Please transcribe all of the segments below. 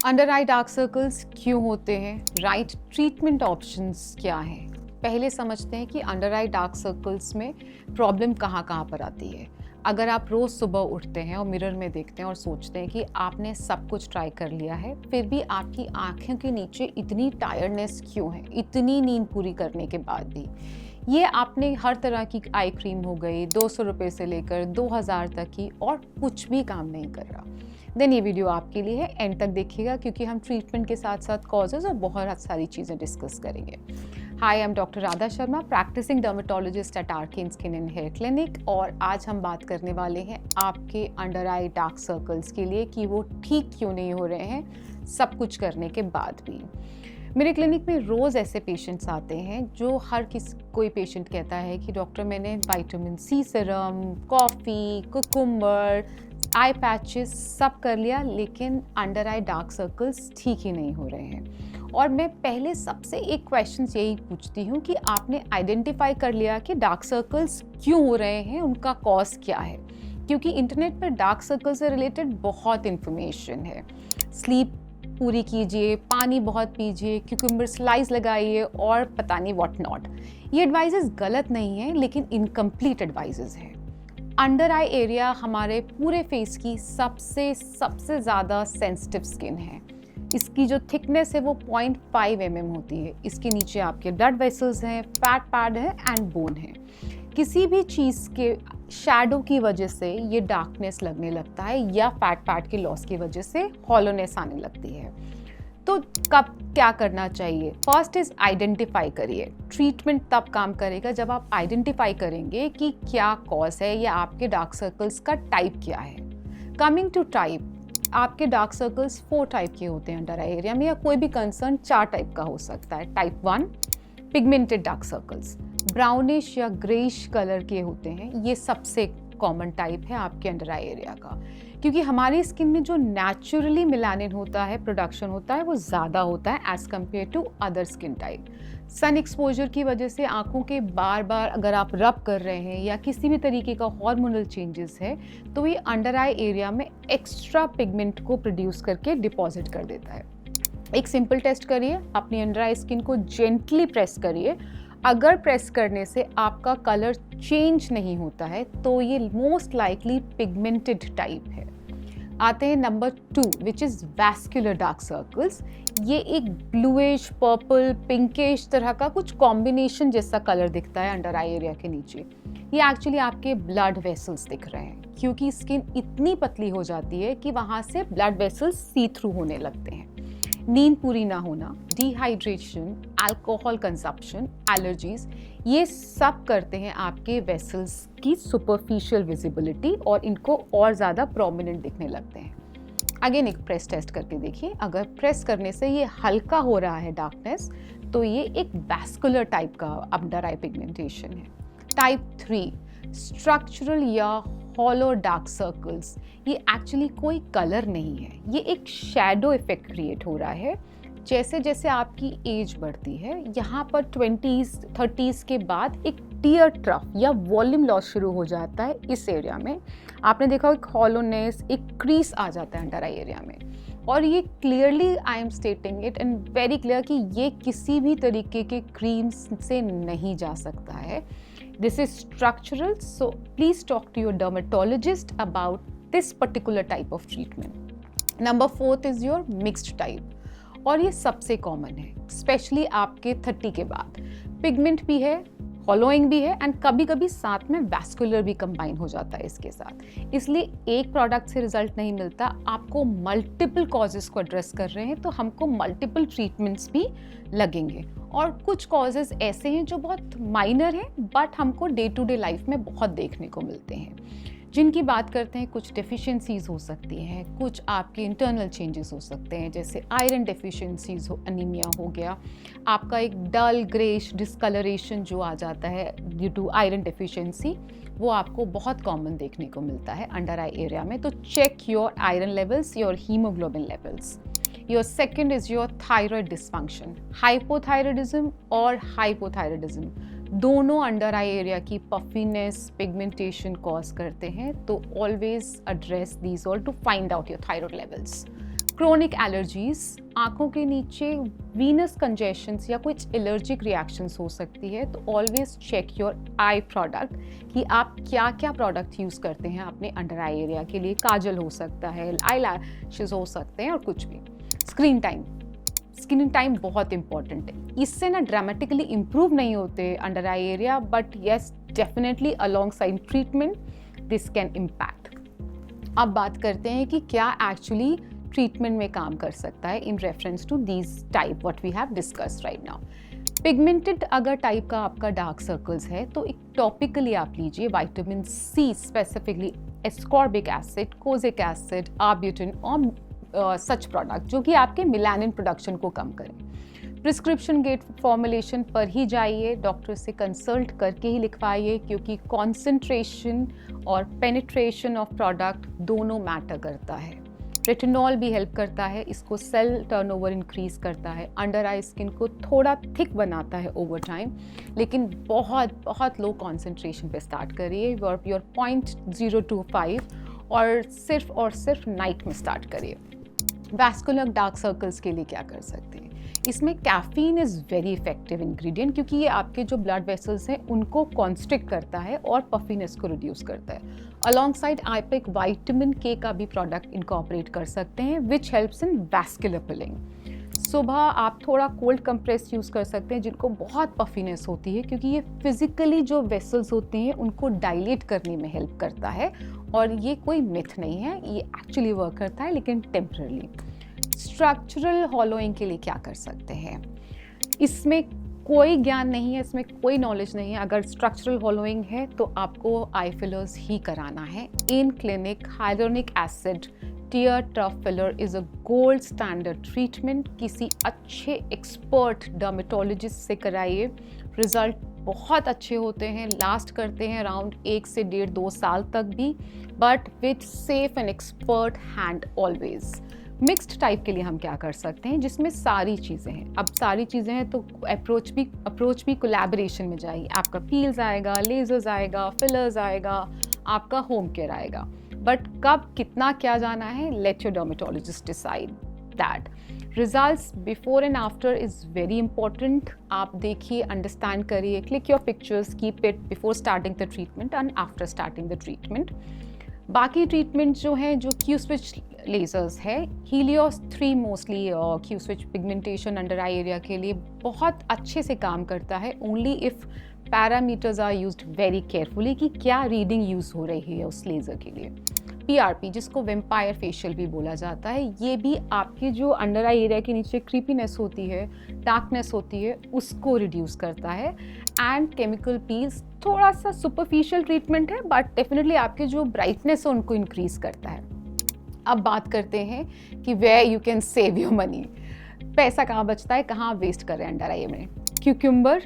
Under eye dark circles क्यों होते हैं, राइट ट्रीटमेंट ऑप्शंस क्या हैं। पहले समझते हैं कि अंडर आई डार्क सर्कल्स में प्रॉब्लम कहाँ कहाँ पर आती है। अगर आप रोज़ सुबह उठते हैं और मिरर में देखते हैं और सोचते हैं कि आपने सब कुछ ट्राई कर लिया है, फिर भी आपकी आँखों के नीचे इतनी टायर्डनेस क्यों है, इतनी नींद पूरी करने के बाद भी। ये आपने हर तरह की आई क्रीम हो गई, 200 रुपये से लेकर 2000 तक की, और कुछ भी काम नहीं कर रहा, देन ये वीडियो आपके लिए है। एंड तक देखिएगा क्योंकि हम ट्रीटमेंट के साथ साथ कॉजेज और बहुत सारी चीज़ें डिस्कस करेंगे। Hi, I am doctor Radha Sharma, practising dermatologist at Arcane skin and hair clinic. और आज हम बात करने वाले हैं आपके अंडर आई डार्क सर्कल्स के लिए कि वो ठीक क्यों नहीं हो रहे हैं सब कुछ करने के बाद भी। मेरे क्लिनिक में रोज़ ऐसे पेशेंट्स आते हैं जो कोई पेशेंट कहता है कि डॉक्टर मैंने vitamin C serum, coffee, cucumber, eye patches सब कर लिया, लेकिन अंडर आई डार्क सर्कल्स ठीक ही नहीं हो रहे हैं। और मैं पहले सबसे एक क्वेश्चन यही पूछती हूँ कि आपने आइडेंटिफाई कर लिया कि डार्क सर्कल्स क्यों हो रहे हैं, उनका कॉज क्या है। क्योंकि इंटरनेट पर डार्क सर्कल से रिलेटेड बहुत इन्फॉर्मेशन है। स्लीप पूरी कीजिए, पानी बहुत पीजिए, क्यूकम्बर स्लाइस लगाइए और पता नहीं व्हाट नॉट। ये एडवाइजेस गलत नहीं है, लेकिन इनकम्प्लीट एडवाइजेस हैं। अंडर आई एरिया हमारे पूरे फेस की सबसे ज़्यादा सेंसिटिव स्किन है। इसकी जो थिकनेस है वो 0.5 mm होती है। इसके नीचे आपके ब्लड वेसल्स हैं, फैट पैड है एंड बोन है। किसी भी चीज़ के शैडो की वजह से ये डार्कनेस लगने लगता है या फैट पैड के लॉस की वजह से हॉलोनेस आने लगती है। तो कब क्या करना चाहिए? फर्स्ट इज आइडेंटिफाई करिए। ट्रीटमेंट तब काम करेगा जब आप आइडेंटिफाई करेंगे कि क्या कॉज है या आपके डार्क सर्कल्स का टाइप क्या है। कमिंग टू टाइप, आपके डार्क सर्कल्स 4 टाइप के होते हैं अंडर आई एरिया में, या कोई भी कंसर्न 4 टाइप का हो सकता है। Type 1 pigmented dark circles, brownish या ग्रेइश कलर के होते हैं। ये सबसे कॉमन टाइप है आपके अंडर आई एरिया का, क्योंकि हमारी स्किन में जो नेचुरली मेलानिन होता है, प्रोडक्शन होता है, वो ज़्यादा होता है as compared to other skin type. Sun exposure की वजह से आंखों के बार बार अगर आप रब कर रहे हैं या किसी भी तरीके का हार्मोनल चेंजेस है, तो ये अंडर आई एरिया में एक्स्ट्रा पिगमेंट को प्रोड्यूस करके डिपॉजिट कर देता है। एक सिंपल टेस्ट करिए, अपनी अंडर आई स्किन को जेंटली प्रेस करिए। अगर प्रेस करने से आपका कलर चेंज नहीं होता है तो ये मोस्ट लाइकली पिगमेंटेड टाइप है। आते हैं number 2, which is vascular dark circles. ये एक ब्लूइश, पर्पल, पिंकिश तरह का कुछ कॉम्बिनेशन जैसा कलर दिखता है अंडर आई एरिया के नीचे। ये एक्चुअली आपके ब्लड वेसल्स दिख रहे हैं, क्योंकि स्किन इतनी पतली हो जाती है कि वहाँ से ब्लड वेसल्स सी थ्रू होने लगते हैं। नींद पूरी ना होना, डिहाइड्रेशन, अल्कोहल कंजप्शन, एलर्जीज, ये सब करते हैं आपके वेसल्स की सुपरफिशियल विजिबिलिटी और इनको और ज़्यादा प्रोमिनेंट दिखने लगते हैं। अगेन एक प्रेस टेस्ट करके देखिए, अगर प्रेस करने से ये हल्का हो रहा है डार्कनेस, तो ये एक वैस्कुलर टाइप का अंडर आई पिगमेंटेशन है। टाइप 3 स्ट्रक्चरल या हॉलो डार्क सर्कल्स। ये एक्चुअली कोई कलर नहीं है, ये एक शैडो इफेक्ट क्रिएट हो रहा है। जैसे जैसे आपकी एज बढ़ती है, यहाँ पर 20s 30s के बाद एक टीयर ट्रफ या वॉल्यूम लॉस शुरू हो जाता है इस एरिया में। आपने देखा एक हॉलोनेस, एक क्रीज आ जाता है अंडर आई एरिया में। और ये clearly I am स्टेटिंग it and very clear कि ये किसी भी तरीके के क्रीम्स से नहीं जा सकता है। This is structural, so please talk to your dermatologist about this particular type of treatment. Number 4 is your mixed type, और ये सबसे कॉमन है, स्पेशली आपके 30 के बाद। पिगमेंट भी है, हॉलोइंग भी है एंड कभी कभी साथ में वैस्कुलर भी कंबाइन हो जाता है इसके साथ। इसलिए एक प्रोडक्ट से रिजल्ट नहीं मिलता, आपको मल्टीपल कॉजेज़ को एड्रेस कर रहे हैं तो हमको मल्टीपल ट्रीटमेंट्स भी लगेंगे। और कुछ कॉजेज़ ऐसे हैं जो बहुत माइनर हैं बट हमको डे टू डे लाइफ में बहुत देखने को मिलते हैं। जिनकी बात करते हैं, कुछ डेफिशिएंसीज हो सकती हैं, कुछ आपके इंटरनल चेंजेस हो सकते हैं, जैसे आयरन डेफिशिएंसीज हो, अनीमिया हो गया, आपका एक डल ग्रेश डिस्कलरेशन जो आ जाता है ड्यू टू आयरन डेफिशिएंसी, वो आपको बहुत कॉमन देखने को मिलता है अंडर आई एरिया में। तो check your iron levels, your haemoglobin levels. Your second is your thyroid dysfunction. Hypothyroidism और हाइपोथायराइडिज्म दोनों अंडर आई एरिया की पफीनेस, पिगमेंटेशन कॉज करते हैं। तो always address these all to find out your thyroid levels. Chronic allergies, आंखों के नीचे Venus congestions या कुछ एलर्जिक रिएक्शंस हो सकती है, तो always check your eye product कि आप क्या क्या प्रोडक्ट यूज़ करते हैं अपने अंडर आई एरिया के लिए। काजल हो सकता है, आई लैशेस हो सकते हैं और कुछ भी। स्क्रीन टाइम बहुत इंपॉर्टेंट है। इससे ना ड्रामेटिकली इम्प्रूव नहीं होते under eye area, but yes definitely along side treatment this can impact. अब बात करते हैं कि क्या एक्चुअली ट्रीटमेंट में काम कर सकता है in reference to these type what we have discussed right now. Pigmented अगर टाइप का आपका डार्क सर्कल्स है तो एक टॉपिकली आप लीजिए vitamin C, specifically ascorbic acid, kojic acid, arbutin और सच प्रोडक्ट जो कि आपके मेलानिन प्रोडक्शन को कम करें। प्रिस्क्रिप्शन गेट फॉर्मुलेशन पर ही जाइए, डॉक्टर से कंसल्ट करके ही लिखवाइए, क्योंकि कॉन्सेंट्रेशन और पेनिट्रेशन ऑफ प्रोडक्ट दोनों मैटर करता है। रेटिनॉल भी हेल्प करता है, इसको सेल टर्नओवर इंक्रीज करता है, अंडर आई स्किन को थोड़ा थिक बनाता है ओवर टाइम, लेकिन बहुत लो कॉन्सेंट्रेशन पे स्टार्ट करिए, योर 0.025 और सिर्फ नाइट में स्टार्ट करिए। वैस्कुलर डार्क सर्कल्स के लिए क्या कर सकते हैं? इसमें caffeine is very effective ingredient, क्योंकि ये आपके जो ब्लड वेसल्स हैं उनको कॉन्स्ट्रिक्ट करता है और पफीनेस को रिड्यूस करता है। अलॉन्ग साइड आप एक विटामिन के का भी प्रोडक्ट इनकॉर्पोरेट कर सकते हैं विच हेल्प्स इन वैस्कुलर पिलिंग। सुबह आप थोड़ा कोल्ड कंप्रेस यूज़ कर सकते हैं जिनको बहुत पफीनेस होती है, क्योंकि ये फिजिकली जो वेसल्स होते हैं उनको डायलेट करने में हेल्प करता है, और ये कोई मिथ नहीं है, ये एक्चुअली वर्क करता है, लेकिन टेम्पररी। स्ट्रक्चरल हॉलोइंग के लिए क्या कर सकते हैं? इसमें कोई ज्ञान नहीं है, इसमें कोई नॉलेज नहीं है। अगर स्ट्रक्चरल हॉलोइंग है तो आपको आई फिलर्स ही कराना है। In clinic hyaluronic acid tear trough filler is a gold standard treatment. किसी अच्छे एक्सपर्ट डर्मेटोलॉजिस्ट से कराइए, रिजल्ट बहुत अच्छे होते हैं, लास्ट करते हैं अराउंड 1 से 1.5-2 साल तक भी, but with safe and expert hand always. Mixed type के लिए हम क्या कर सकते हैं जिसमें सारी चीज़ें हैं? अब सारी चीज़ें हैं तो अप्रोच भी कोलैबोरेशन में जाएगी। आपका पील्स आएगा, लेजर्स आएगा, फिलर्स आएगा, आपका होम केयर आएगा, बट कब कितना क्या जाना है, let your dermatologist decide that. Results before and after is very important. आप देखिए, अंडरस्टैंड करिए, click your pictures, keep it before starting the treatment and after starting the treatment. बाकी ट्रीटमेंट जो हैं, जो क्यू स्विच लेजर्स है, Helios 3 mostly Q switch pigmentation under eye area के लिए बहुत अच्छे से काम करता है, only if parameters are used very carefully कि क्या रीडिंग यूज़ हो रही है उस लेज़र के लिए। PRP, जिसको वेम्पायर फेशियल भी बोला जाता है, ये भी आपके जो अंडर आई एरिया के नीचे क्रीपीनेस होती है, डार्कनेस होती है, उसको रिड्यूस करता है। एंड केमिकल पील्स थोड़ा सा सुपरफिशियल ट्रीटमेंट है, बट डेफिनेटली आपके जो ब्राइटनेस है उनको इंक्रीज करता है। अब बात करते हैं कि where you can save your money. पैसा कहाँ बचता है, कहाँ वेस्ट कर रहे हैं अंडर आई में? क्यूक्यूम्बर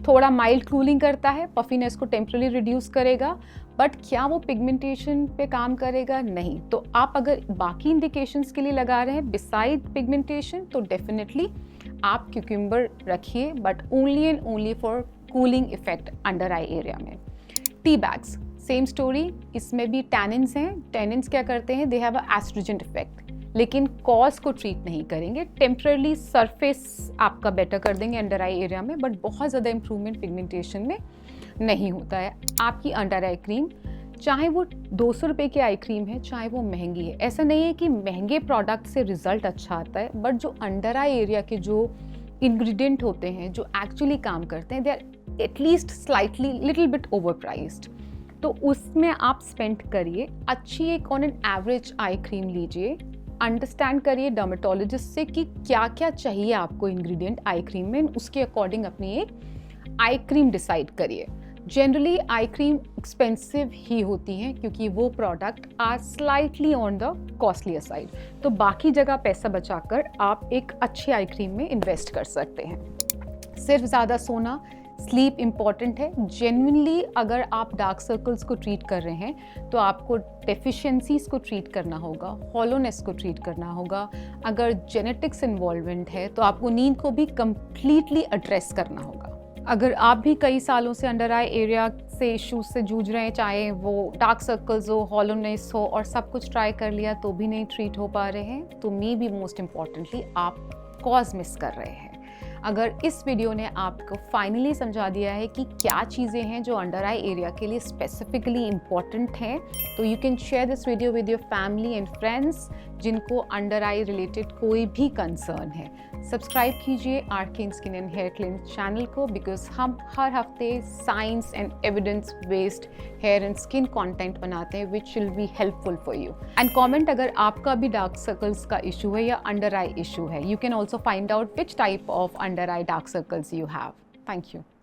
थोड़ा माइल्ड कूलिंग करता है, पफीनेस को टेम्पररी रिड्यूस करेगा, बट क्या वो पिगमेंटेशन पे काम करेगा? नहीं। तो आप अगर बाकी इंडिकेशंस के लिए लगा रहे हैं बिसाइड पिगमेंटेशन, तो डेफिनेटली आप क्यूक्यूम्बर रखिए, but only and only for cooling effect under eye area में। टी बैग्स, सेम स्टोरी, इसमें भी टैनिन्स हैं। टैनिन्स क्या करते हैं? दे हैव अ एस्ट्रोजेंट इफेक्ट, लेकिन कॉज को ट्रीट नहीं करेंगे, टेम्परली सरफेस आपका बेटर कर देंगे अंडर आई एरिया में, बट बहुत ज़्यादा इंप्रूवमेंट पिगमेंटेशन में नहीं होता है। आपकी अंडर आई क्रीम, चाहे वो 200 रुपये की आई क्रीम है, चाहे वो महंगी है, ऐसा नहीं है कि महंगे प्रोडक्ट से रिजल्ट अच्छा आता है, बट जो अंडर आई एरिया के जो इंग्रेडिएंट होते हैं, जो एक्चुअली काम करते हैं, they are at least slightly little bit overpriced. तो उसमें आप स्पेंड करिए, अच्छी एक on an average eye cream लीजिए, अंडरस्टैंड करिए डर्मेटोलॉजिस्ट से कि क्या क्या चाहिए आपको इंग्रेडिएंट आई क्रीम में, उसके अकॉर्डिंग अपनी एक आई क्रीम डिसाइड करिए। जनरली आई क्रीम एक्सपेंसिव ही होती हैं, क्योंकि वो product are slightly on the costlier side. तो बाकी जगह पैसा बचाकर आप एक अच्छी आई क्रीम में इन्वेस्ट कर सकते हैं। सिर्फ ज़्यादा सोना, स्लीप इम्पॉर्टेंट है। जेन्युइनली अगर आप डार्क सर्कल्स को ट्रीट कर रहे हैं तो आपको डेफिशिएंसीज को ट्रीट करना होगा, हॉलोनेस को ट्रीट करना होगा। अगर जेनेटिक्स इन्वॉल्वमेंट है तो आपको नींद को भी कम्प्लीटली एड्रेस करना होगा। अगर आप भी कई सालों से अंडर आई एरिया से इश्यूज से जूझ रहे हैं, चाहे वो डार्क सर्कल्स हो, हॉलोनेस हो, और सब कुछ ट्राई कर लिया तो भी नहीं ट्रीट हो पा रहे हैं, तो मे बी मोस्ट इम्पॉर्टेंटली आप कॉज मिस कर रहे हैं। अगर इस वीडियो ने आपको फाइनली समझा दिया है कि क्या चीज़ें हैं जो अंडर आई एरिया के लिए स्पेसिफिकली इम्पॉर्टेंट हैं, तो you can share this video with your family and friends जिनको अंडर आई रिलेटेड कोई भी कंसर्न है। सब्सक्राइब कीजिए Arcane skin and hair clinic channel को, बिकॉज हम हर हफ्ते science and evidence based hair and skin content बनाते हैं which will be helpful for you. And comment अगर आपका भी डार्क सर्कल्स का इशू है या अंडर आई इशू है। You can also find out which type of under eye dark circles you have. Thank you.